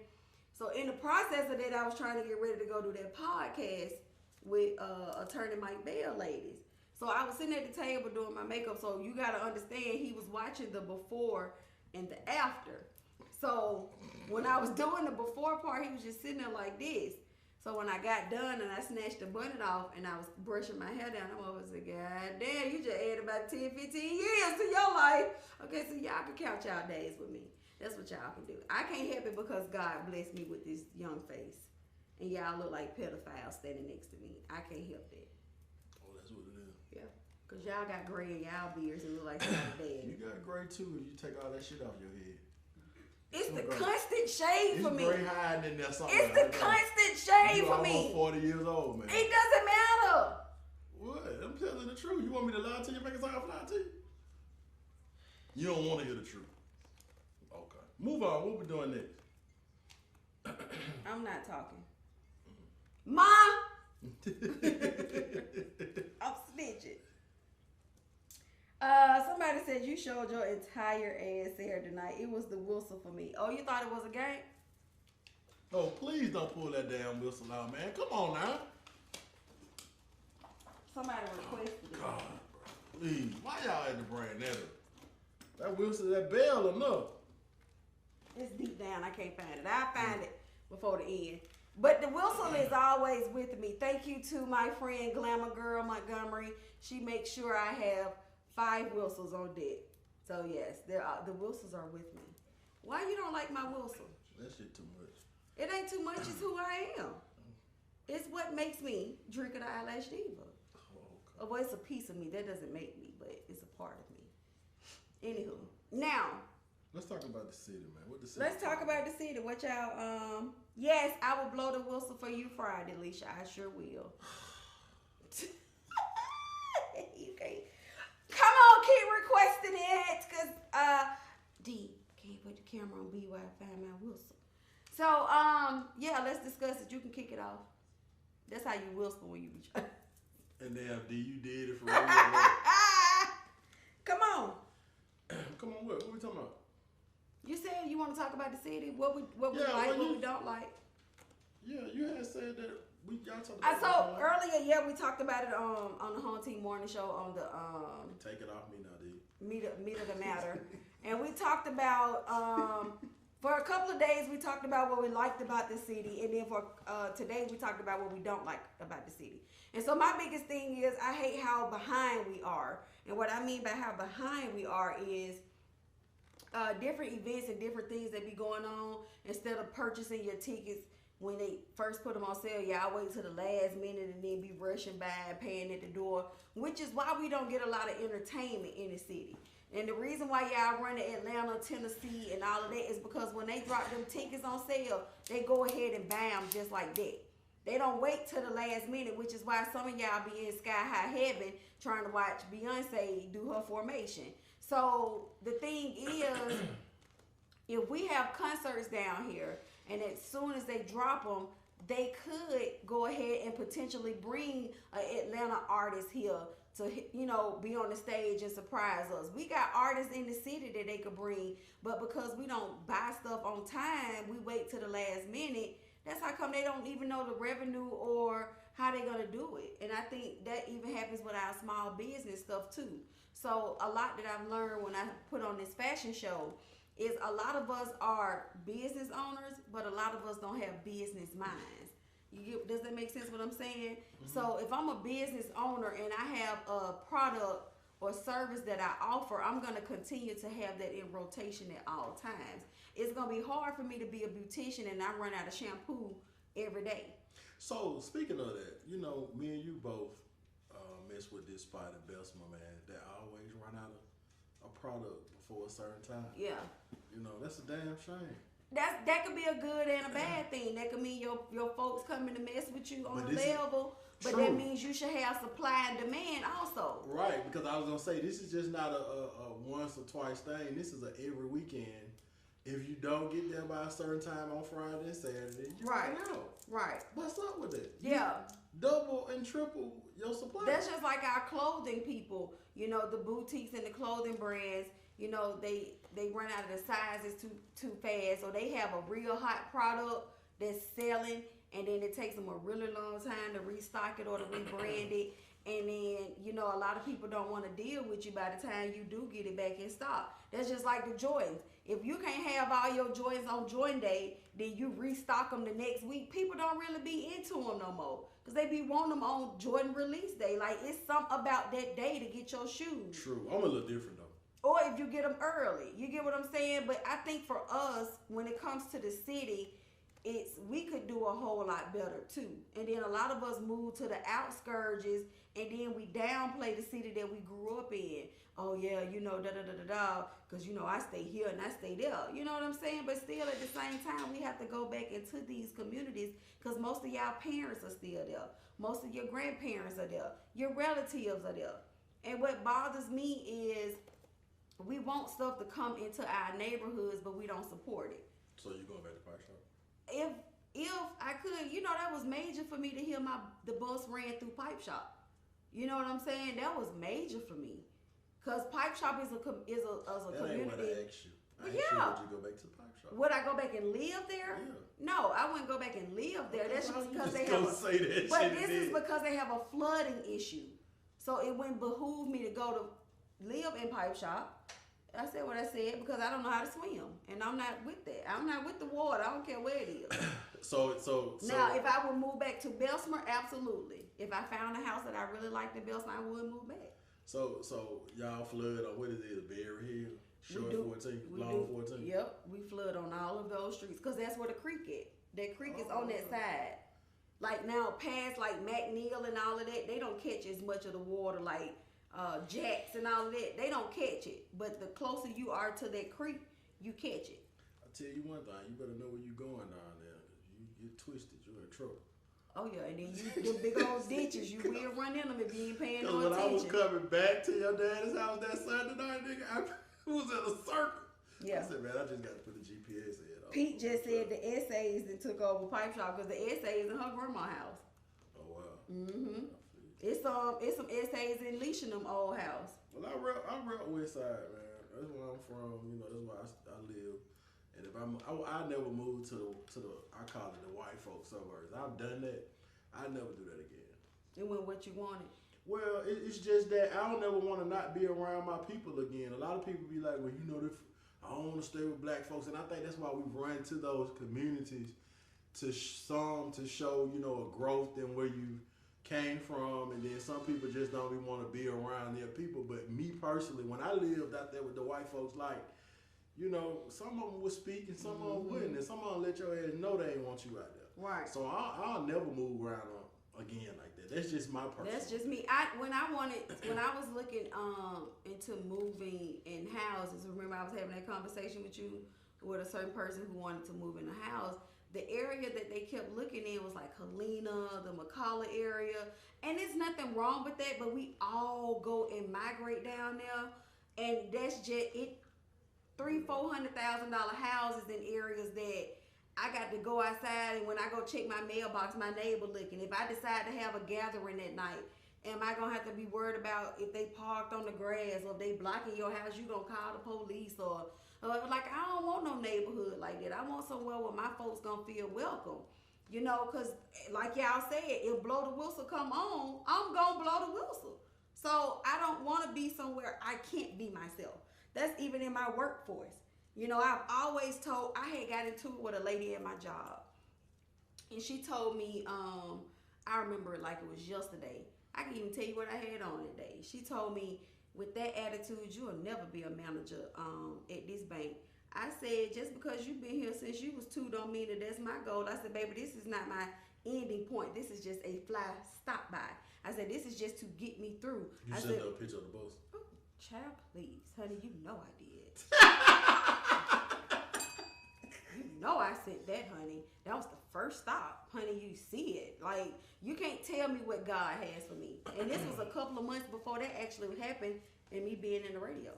So in the process of that, I was trying to get ready to go do that podcast with Attorney Mike Bell ladies. So I was sitting at the table doing my makeup. So you got to understand, he was watching the before and the after. So when I was doing the before part, he was just sitting there like this. So when I got done and I snatched the bonnet off and I was brushing my hair down, I was like, God damn, you just added about 10, 15 years to your life. Okay, so y'all can count y'all days with me. That's what y'all can do. I can't help it because God blessed me with this young face. And y'all look like pedophiles standing next to me. I can't help that. Oh, that's what it is. Yeah. Because y'all got gray in y'all beards and look like y'all dead. You got gray too if you take all that shit off your head. It's the constant shade for me. It's gray hiding in there somewhere. It's the constant shade for me. You're almost 40 years old, man. It doesn't matter. What? I'm telling the truth. You want me to lie to you? Make it sound lie to you? You don't want to hear the truth. Okay. Move on. What we doing next? I'm not talking. Ma! I'm snitching. Somebody said you showed your entire ass hair tonight. It was the whistle for me. Oh, you thought it was a game? Oh, please don't pull that damn whistle out, man. Come on now. Somebody requested it. God, bro. Please. Why y'all had to bring that up? That whistle, that bell enough. It's deep down. I can't find it. I'll find it before the end. But the whistle is always with me. Thank you to my friend Glamour Girl Montgomery. She makes sure I have 5 whistles on deck. So yes, the whistles are with me. Why you don't like my whistle? That shit too much. It ain't too much. It's who I am. It's what makes me Drinker the Eyelash Diva. Oh, well, it's a piece of me. That doesn't make me, but it's a part of me. Anywho, now let's talk about the city, man. What the city? let's talk about the city. What y'all? Yes, I will blow the whistle for you Friday, Alicia. I sure will. You can't. Come on, keep requesting it, cause D can't put the camera on B while I find my whistle. So yeah, let's discuss it. You can kick it off. That's how you whistle when you be trying. And damn, D, you did it for real. Come on. Come on, what? What we talking about? You said you want to talk about the city. What we like, well, what we don't like. Yeah, you had said that y'all talked about. So earlier, yeah, we talked about it on the Home Team Morning Show on the Take it off me now, D. Meet of the Matter, and we talked about for a couple of days we talked about what we liked about the city, and then for today we talked about what we don't like about the city. And so my biggest thing is I hate how behind we are, and what I mean by how behind we are is different events and different things that be going on. Instead of purchasing your tickets when they first put them on sale, y'all wait till the last minute and then be rushing by and paying at the door, which is why we don't get a lot of entertainment in the city. And the reason why y'all run to Atlanta, Tennessee, and all of that is because when they drop them tickets on sale, they go ahead and buy them just like that. They don't wait till the last minute, which is why some of y'all be in sky high heaven trying to watch Beyonce do her formation. So the thing is, if we have concerts down here, and as soon as they drop them, they could go ahead and potentially bring an Atlanta artist here to, you know, be on the stage and surprise us. We got artists in the city that they could bring, but because we don't buy stuff on time, we wait till the last minute. That's how come they don't even know the revenue or how they're gonna do it. And I think that even happens with our small business stuff too. So a lot that I've learned when I put on this fashion show is a lot of us are business owners, but a lot of us don't have business minds. Does that make sense what I'm saying? Mm-hmm. So if I'm a business owner and I have a product or service that I offer, I'm going to continue to have that in rotation at all times. It's going to be hard for me to be a beautician and I run out of shampoo every day. So speaking of that, you know, me and you both mess with this spot at Bessemer, man, that always run out of a product before a certain time. Yeah. You know, that's a damn shame. That could be a good and a bad thing. That could mean your folks coming to mess with you on a level, but that means you should have supply and demand also. Right, because I was gonna say this is just not a once or twice thing. This is a every weekend. If you don't get there by a certain time on Friday and Saturday, you run out. Right. What's up with it? Yeah. Double and triple your supply. That's just like our clothing people. You know, the boutiques and the clothing brands. You know, they run out of the sizes too fast, or they have a real hot product that's selling, and then it takes them a really long time to restock it or to rebrand it, and then, you know, a lot of people don't want to deal with you by the time you do get it back in stock. That's just like the Jordans. If you can't have all your Jordans on Jordan Day, then you restock them the next week. People don't really be into them no more because they be wanting them on Jordan release day. Like, it's something about that day to get your shoes. True. I'm a little different though. Or if you get them early, you get what I'm saying? But I think for us, when it comes to the city, we could do a whole lot better too. And then a lot of us move to the outskirts, and then we downplay the city that we grew up in. Oh yeah, you know, because you know I stay here and I stay there. You know what I'm saying? But still, at the same time, we have to go back into these communities because most of y'all parents are still there. Most of your grandparents are there. Your relatives are there. And what bothers me is, we want stuff to come into our neighborhoods, but we don't support it. So you going back to Pipe Shop? If I could, you know, that was major for me to hear the bus ran through Pipe Shop. You know what I'm saying? That was major for me, cause Pipe Shop is a community. That ain't what I asked you. I asked you, would you go back to the Pipe Shop? Would I go back and live there? Yeah. No, I wouldn't go back and live there. That's just because they have. But this is because they have a flooding issue, so it wouldn't behoove me to go to live in Pipe Shop. I said what I said because I don't know how to swim, and I'm not with that. I'm not with the water. I don't care where it is. So now, if I would move back to Bessemer, absolutely. If I found a house that I really liked in Bessemer, I would move back. So y'all flood on what is it? Berry Hill, Short 14, Long 14. Yep, we flood on all of those streets because that's where the creek is. That creek is on that side. Like now, past like McNeil and all of that, they don't catch as much of the water like Jacks and all of that. They don't catch it, but the closer you are to that creek, you catch it. I tell you one thing, you better know where you going down there. You get twisted, you're in trouble. Oh yeah, and then the big old ditches, you will run in them if you ain't paying no when attention. I was coming back to your dad's house that Sunday night, nigga, I was at a circle. Yeah. I said, man, I just got to put the GPS in. Pete just said the essays that took over Pipe Shop because the essays in her grandma's house. Oh wow. Mm-hmm. It's some essays in Leishanum old house. Well, I rep West Side, man. That's where I'm from. You know, that's where I live. And if I never moved to the I call it the white folk suburbs. I've done that. I never do that again. It went what you wanted. Well, it's just that I don't ever want to not be around my people again. A lot of people be like, well, you know, I don't want to stay with black folks, and I think that's why we run to those communities to show, you know, a growth in where you came from, and then some people just don't even want to be around their people. But me personally, when I lived out there with the white folks, like, you know, some of them would speak and some of them wouldn't, and some of them let your ass know they ain't want you out there. Right. So I'll never move around again like that. That's just my personal. That's just me. When I was looking into moving in houses. Remember, I was having that conversation with you with a certain person who wanted to move in a house. The area that they kept looking in was like Helena, the McCalla area, and there's nothing wrong with that. But we all go and migrate down there, and that's just it. $300,000-$400,000 houses in areas that I got to go outside, and when I go check my mailbox, my neighbor looking. If I decide to have a gathering at night, am I gonna have to be worried about if they parked on the grass or if they blocking your house? You gonna call the police or like I don't want no neighborhood like that. I want somewhere where my folks gonna feel welcome. You know, cause like y'all said, if blow the whistle come on, I'm gonna blow the whistle. So I don't want to be somewhere I can't be myself. That's even in my workforce. You know, I've always told, I had got into it with a lady at my job. And she told me, I remember it like it was yesterday. I can even tell you what I had on that day. She told me, with that attitude, you'll never be a manager at this bank. I said, just because you've been here since you was 2 don't mean that that's my goal. I said, baby, this is not my ending point. This is just a fly stop by. I said, this is just to get me through. You sent her a picture of the bus. Child, please, honey, you know I did. You know I sent that, honey. That was the first stop, honey. You see it. Like, you can't tell me what God has for me. And this was a couple of months before that actually happened and me being in the radio.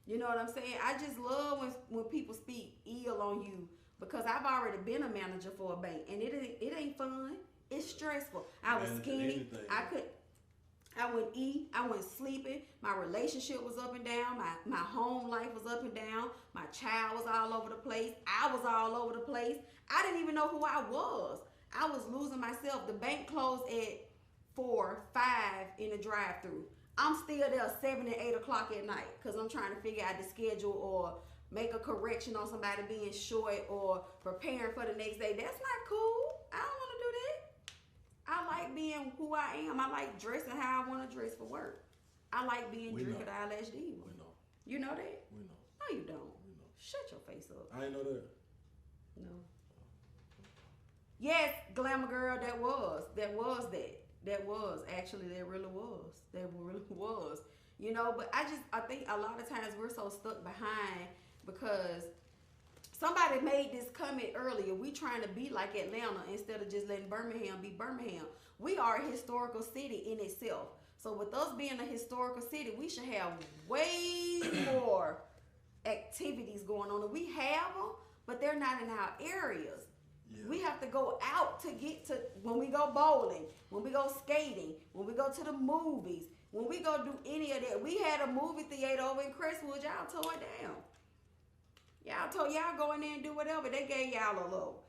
You know what I'm saying? I just love when people speak ill on you because I've already been a manager for a bank and it ain't fun. It's stressful. I was skinny. I wouldn't eat. I wasn't sleeping. My relationship was up and down. My home life was up and down. My child was all over the place. I was all over the place. I didn't even know who I was. I was losing myself. The bank closed at 4, 5 in the drive-through. I'm still there 7 and 8 o'clock at night because I'm trying to figure out the schedule or make a correction on somebody being short or preparing for the next day. That's not cool. I don't want to do that. I like being who I am. I like dressing how I want to dress for work. I like being Drinker the Eyelash Diva. We know. You know that? We know. No, you don't. We know. Shut your face up. I ain't know that. No. Yes, Glamour Girl, that was that. That was. Actually, that really was. That really was. You know, but I think a lot of times we're so stuck behind because somebody made this comment earlier. We trying to be like Atlanta instead of just letting Birmingham be Birmingham. We are a historical city in itself. So with us being a historical city, we should have way more activities going on. And we have them, but they're not in our areas. Yeah. We have to go out to get to, when we go bowling, when we go skating, when we go to the movies, when we go do any of that. We had a movie theater over in Crestwood. Y'all tore it down. Y'all told y'all go in there and do whatever. They gave y'all a little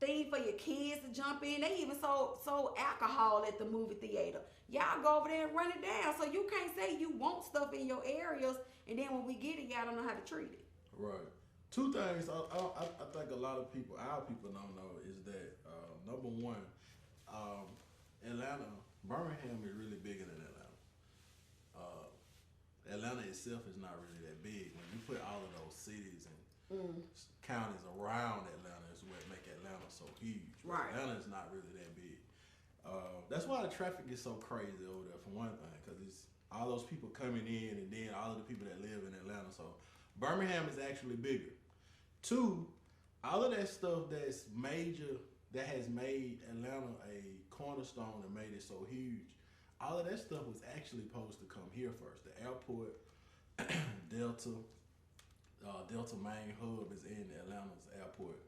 thing for your kids to jump in. They even sold alcohol at the movie theater. Y'all go over there and run it down. So you can't say you want stuff in your areas and then when we get it, y'all don't know how to treat it. Right. 2 things I think a lot of people, our people don't know is that, number one, Atlanta, Birmingham is really bigger than Atlanta. Atlanta itself is not really that big. When you put all of those cities and counties around Atlanta is what make Atlanta so huge. Right. Atlanta is not really that big. That's why the traffic is so crazy over there, for one thing, because it's all those people coming in and then all of the people that live in Atlanta. So Birmingham is actually bigger. 2, all of that stuff that's major, that has made Atlanta a cornerstone and made it so huge, all of that stuff was actually supposed to come here first. The airport, Delta main hub is in Atlanta's airport.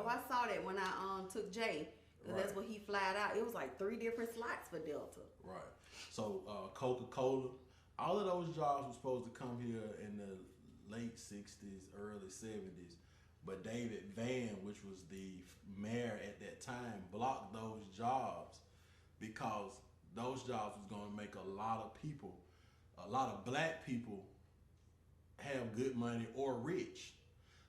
I saw that when I took Jay, because that's what he flied out. It was like 3 different slots for Delta. Right. So Coca-Cola, all of those jobs were supposed to come here in the late 60s, early 70s. But David Vann, which was the mayor at that time, blocked those jobs because those jobs was going to make a lot of people, a lot of black people have good money or rich.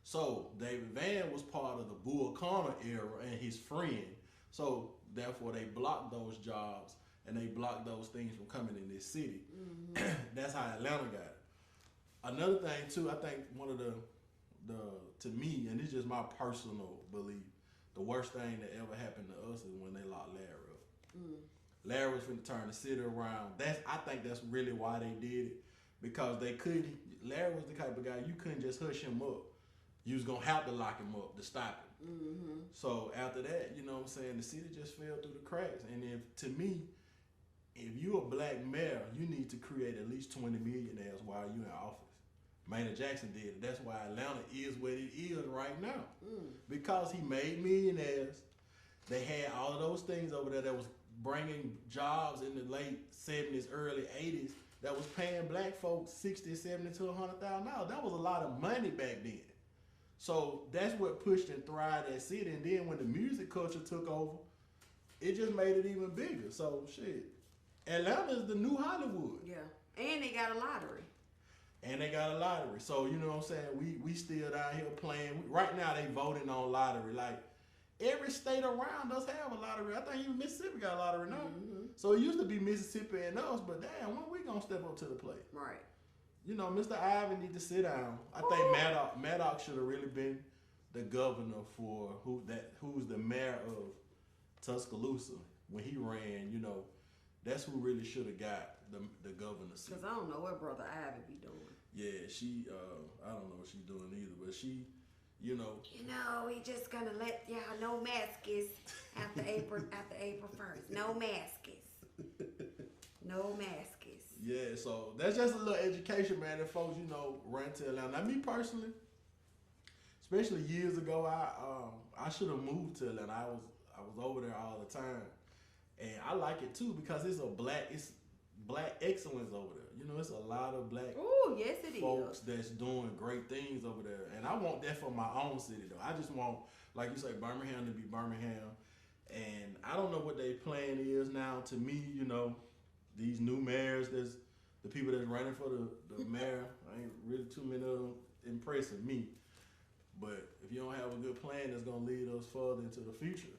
So David Vann was part of the Bull Connor era and his friend. So therefore they blocked those jobs and they blocked those things from coming in this city. Mm-hmm. That's how Atlanta got it. Another thing too, I think one of the to me, and it's just my personal belief, the worst thing that ever happened to us is when they locked Larry up. Larry was finna turn the city around. I think that's really why they did it, because they couldn't. Larry was the type of guy you couldn't just hush him up. You was gonna have to lock him up to stop him. So after that, you know what I'm saying, the city just fell through the cracks. And to me, if you a black mayor, you need to create at least 20 millionaires while you in office. Maynard Jackson did it. That's why Atlanta is what it is right now. Because he made millionaires. They had all of those things over there that was bringing jobs in the late 70s, early 80s that was paying black folks $60,000, $70,000 to $100,000. That was a lot of money back then. So that's what pushed and thrived that city. And then when the music culture took over, it just made it even bigger. So shit, Atlanta is the new Hollywood. Yeah, and they got a lottery. So you know what I'm saying? We still down here playing. Right now they voting on lottery. Like every state around us have a lottery. I think even Mississippi got a lottery now. So it used to be Mississippi and us, but damn, when we gonna step up to the plate? Right. You know, Mr. Ivan need to sit down. I think Maddox should have really been the governor for who's the mayor of Tuscaloosa when he ran. You know, that's who really should have got the governorship. Cause I don't know what Brother Ivy be doing. Yeah, she I don't know what she's doing either, but she, you know. We just gonna let y'all no masks after April 1st. No masks. No masks. Yeah, so that's just a little education, man. That folks, you know, ran to Atlanta. Now, me personally, especially years ago, I should have moved to Atlanta. I was over there all the time, and I like it too because it's black excellence over there. You know, it's a lot of black folks that's doing great things over there, and I want that for my own city though. I just want, like you say, Birmingham to be Birmingham, and I don't know what their plan is now. To me, you know, these new mayors, there's the people that's running for the mayor. I ain't really too many of them impressing me. But if you don't have a good plan that's gonna lead us further into the future,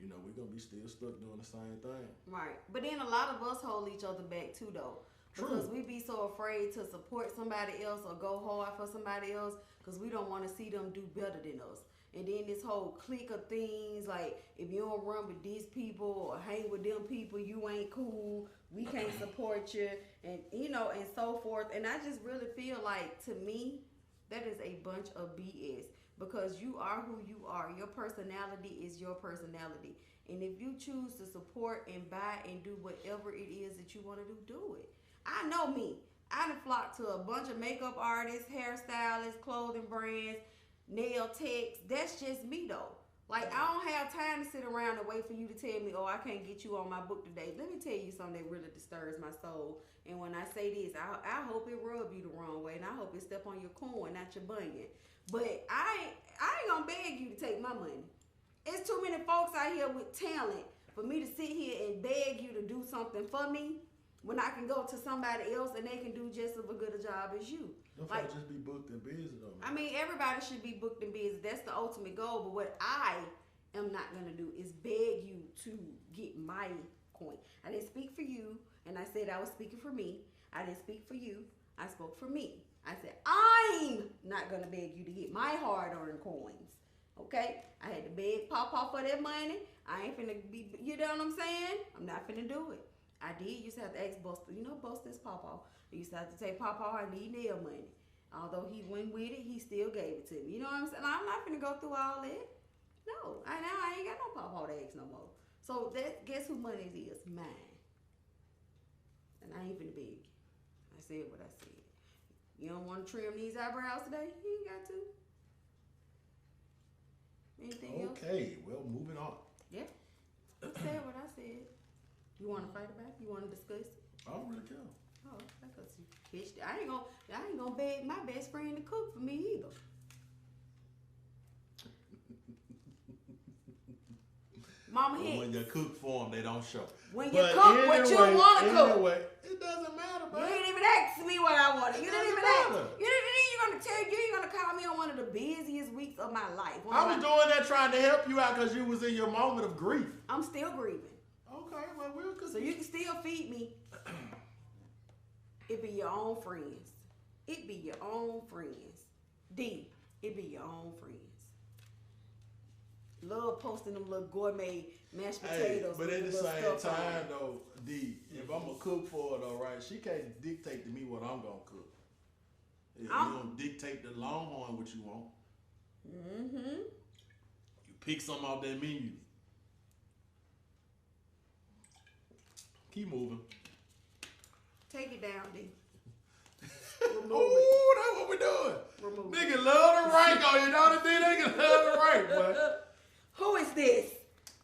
you know, we're gonna be still stuck doing the same thing. Right. But then a lot of us hold each other back too though. Because we be so afraid to support somebody else or go hard for somebody else because we don't want to see them do better than us. And then this whole clique of things, like if you don't run with these people or hang with them people, you ain't cool. We can't support you, and you know, and so forth. And I just really feel like, to me, that is a bunch of BS because you are who you are. Your personality is your personality. And if you choose to support and buy and do whatever it is that you want to do it. I know me. I done flocked to a bunch of makeup artists, hairstylists, clothing brands, nail techs. That's just me though. Like, I don't have time to sit around and wait for you to tell me, oh, I can't get you on my book today. Let me tell you something that really disturbs my soul. And when I say this, I hope it rub you the wrong way, and I hope it step on your corn, not your bunion. But I ain't gonna beg you to take my money. It's too many folks out here with talent for me to sit here and beg you to do something for me when I can go to somebody else and they can do just as good a job as you. Don't like, just be booked and busy though. I mean, everybody should be booked and busy. That's the ultimate goal. But what I am not gonna do is beg you to get my coin. I didn't speak for you, and I said I was speaking for me. I didn't speak for you. I spoke for me. I said I'm not gonna beg you to get my hard-earned coins. Okay? I had to beg Pawpaw for that money. I ain't finna be. You know what I'm saying? I'm not finna do it. I did used to have to ask Buster. You know, Buster's Pawpaw. I used to have to say, Pawpaw, I need nail money. Although he went with it, he still gave it to me. You know what I'm saying? I'm not finna go through all that. No, I ain't got no Pawpaw to ask no more. So guess who money is? Mine. And I ain't finna beg you. I said what I said. You don't want to trim these eyebrows today? You ain't got to. Anything else? Okay, well, moving on. Yeah. I said what I said. You want to fight about it? You want to discuss it? I don't really care. Oh, because you pitched it. I ain't gonna beg my best friend to cook for me either. Mama Hicks. When you cook for them, they don't show. When you cook what you want to cook. Anyway, it doesn't matter, bro. You didn't even ask me what I wanted. You didn't even ask. matter. You're gonna call me on one of the busiest weeks of my life. I was doing that trying to help you out because you was in your moment of grief. I'm still grieving. Okay, well, we'll cook. So you can still feed me. It be your own friends. It be your own friends. D, it be your own friends. love posting them little gourmet mashed Hey, potatoes. but with at the little same stuff on time, it. though, D, if I'm gonna cook for her, though, right? She can't dictate to me what I'm gonna cook. Yeah, you don't dictate the Longhorn what you want. Mm-hmm. You pick something off that menu. Keep moving. Take it down, D. Ooh, that's what we doing. Remove Nigga love to rank on you, know the thing? Nigga love to rank, boy. Who is this?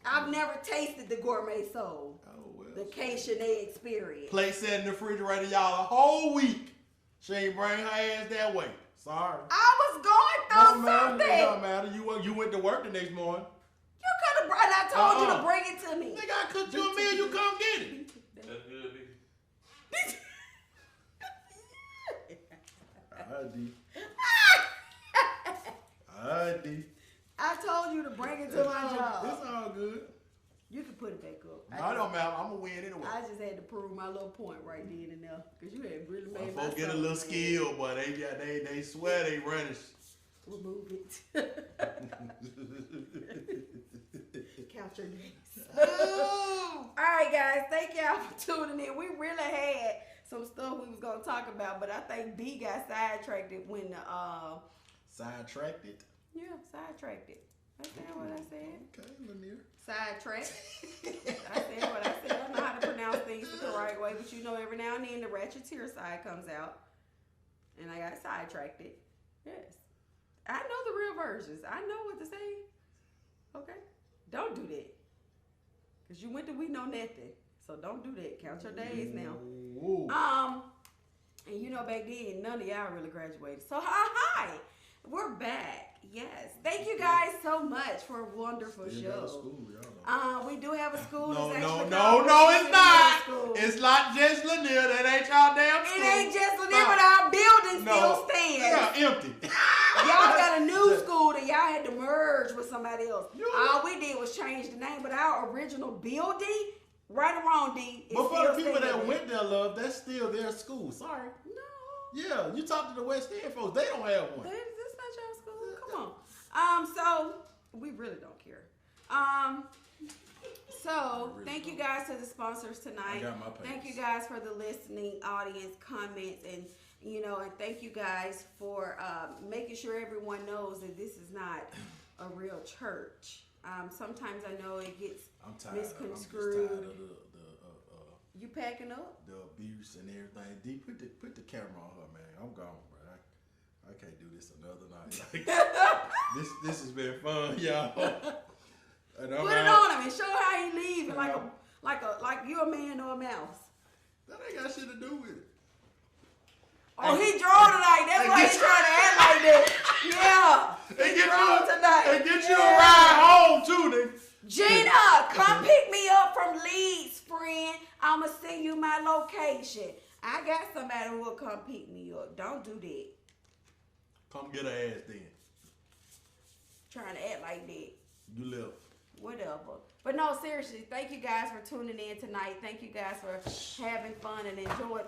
I've never tasted the gourmet soul. Oh, well. The K-Shanae experience. Plate set in the refrigerator, y'all, a whole week. She ain't bring her ass that way. Sorry. I was going through something. It don't matter. You went to work the next morning. You could have brought. I told you to bring it to me. Nigga, I cooked you a meal. You come get it. That's good, nigga. ID. I told you to bring it to my job. It's all good. You can put it back up. No, it don't matter. I'm gonna win anyway. I just had to prove my little point right then and there, cause you had really made my Folks get a little skill, but they swear they running. Remove it. Count your days. All right, guys. Thank y'all for tuning in. We really had some stuff we was gonna talk about, but I think B got sidetracked when the Sidetracked it. yeah, sidetracked it. That's not what I said. Okay, Lanier. Sidetracked. I said what I said. I know how to pronounce things the correct way, but you know, every now and then the Ratcheteer side comes out, and I got sidetracked. Yes, I know the real versions. I know what to say. Okay, don't do that, cause you went to We Know Nothing, so don't do that. Count your days now. Whoa. And you know, back then, none of y'all really graduated. So, hi, we're back. Yes. Thank you guys so much for a wonderful Still got a show. school, y'all know. We do have a school. No, that's no, actually no, called no, it's Richmond not. School. It's not just Lanier. That ain't y'all damn school. It ain't just Lanier, Stop. but our building No, still stands. yeah, empty. Y'all got a new school that y'all had to merge with somebody else. You- All we did was change the name, but our original building, right or wrong, D, is But for still the people that standing. went there, love, that's still their school. Sorry. No. Yeah, you talk to the West End folks. They don't have one. This not your school. Come on. So we really don't care. So thank you guys to the sponsors tonight. I got my papers. Thank you guys for the listening audience, comments, and and thank you guys for making sure everyone knows that this is not a real church. Sometimes I know it gets I'm tired. misconstrued. I'm just tired of You packing up? the abuse and everything. D, put the camera on her, man. I'm gone, bro. I can't do this another night. This has been fun, y'all. And I'm Put it out. on him and show how he leaving like you a man or a mouse. That ain't got shit to do with it. Oh, he drove tonight. That's why he's trying to act like that. Yeah. And He drove tonight. And get you a ride home too, nigga. Gina, come pick me up from Leeds, friend. I'ma send you my location. I got somebody who will come pick me up. Don't do that. Come get her ass then. Trying to act like that. You left. Whatever. But no, seriously, thank you guys for tuning in tonight. Thank you guys for having fun and enjoying.